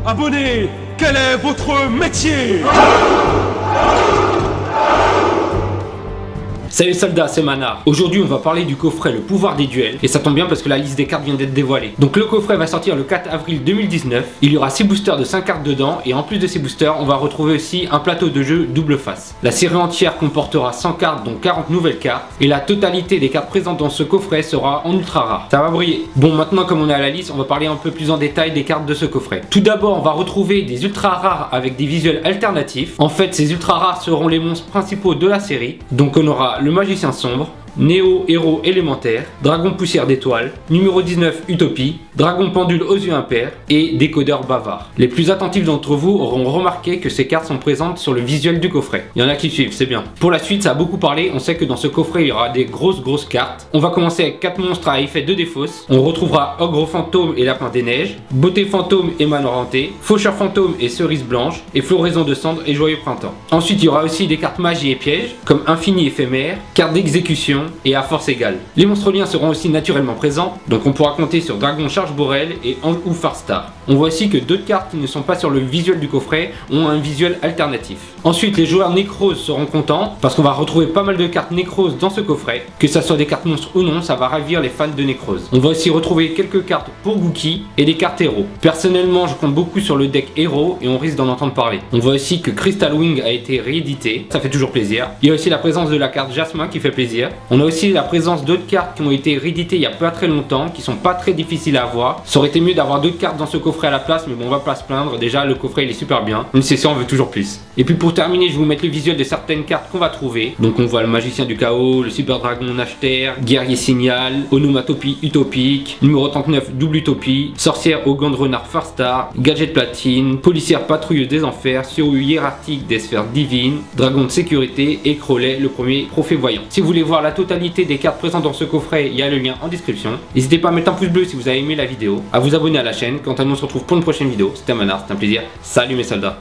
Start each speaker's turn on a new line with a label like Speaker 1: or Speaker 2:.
Speaker 1: Abonnés, quel est votre métier?
Speaker 2: Salut soldats, c'est Manar. Aujourd'hui on va parler du coffret Le Pouvoir des Duels. Et ça tombe bien parce que la liste des cartes vient d'être dévoilée. Donc le coffret va sortir le 4 avril 2019. Il y aura 6 boosters de 5 cartes dedans. Et en plus de ces boosters, on va retrouver aussi un plateau de jeu double face. La série entière comportera 100 cartes, dont 40 nouvelles cartes. Et la totalité des cartes présentes dans ce coffret sera en ultra rare. Ça va briller. Bon, maintenant comme on est à la liste, on va parler un peu plus en détail des cartes de ce coffret. Tout d'abord, on va retrouver des ultra rares avec des visuels alternatifs. En fait, ces ultra rares seront les monstres principaux de la série. Donc on aura le Magicien Sombre, Néo Héros Élémentaire, Dragon Poussière d'Étoile, numéro 19 Utopie, Dragon Pendule aux yeux impairs et Décodeur Bavard. Les plus attentifs d'entre vous auront remarqué que ces cartes sont présentes sur le visuel du coffret. Il y en a qui suivent, c'est bien. Pour la suite, ça a beaucoup parlé, on sait que dans ce coffret il y aura des grosses cartes. On va commencer avec 4 monstres à effet de défausse. On retrouvera Ogre Fantôme et Lapin des Neiges, Beauté Fantôme et Manoir Hanté, Faucheur Fantôme et Cerise Blanche, et Floraison de Cendre et Joyeux Printemps. Ensuite, il y aura aussi des cartes magie et pièges, comme Infini Éphémère, carte d'exécution et à force égale. Les monstres liens seront aussi naturellement présents, donc on pourra compter sur Dragon Charge Borel et Ange ou Farstar. On voit aussi que d'autres cartes qui ne sont pas sur le visuel du coffret ont un visuel alternatif. Ensuite, les joueurs Nécrose seront contents parce qu'on va retrouver pas mal de cartes Nécrose dans ce coffret. Que ça soit des cartes monstres ou non, ça va ravir les fans de Nécrose. On va aussi retrouver quelques cartes pour Gookie et des cartes héros. Personnellement, je compte beaucoup sur le deck héros et on risque d'en entendre parler. On voit aussi que Crystal Wing a été réédité, ça fait toujours plaisir. Il y a aussi la présence de la carte Jasmin qui fait plaisir. On a aussi la présence d'autres cartes qui ont été rééditées il y a pas très longtemps, qui sont pas très difficiles à avoir. Ça aurait été mieux d'avoir d'autres cartes dans ce coffret à la place, mais bon, on va pas se plaindre. Déjà, le coffret il est super bien. Une session, on veut toujours plus. Et puis pour terminer, je vais vous mettre le visuel de certaines cartes qu'on va trouver. Donc on voit le Magicien du Chaos, le Super Dragon Nachter, Guerrier Signal, Onomatopie Utopique, numéro 39 Double Utopie, Sorcière au gant de renard Farstar, Gadget Platine, Policière Patrouilleuse des Enfers, Surhu hiérarchique des sphères divines, Dragon de sécurité et Crowley, le premier Prophet Voyant. Si vous voulez voir la totalité des cartes présentes dans ce coffret, il y a le lien en description. N'hésitez pas à mettre un pouce bleu si vous avez aimé la vidéo, à vous abonner à la chaîne. Quant à nous, on se retrouve pour une prochaine vidéo. C'était Manar, c'était un plaisir. Salut mes soldats.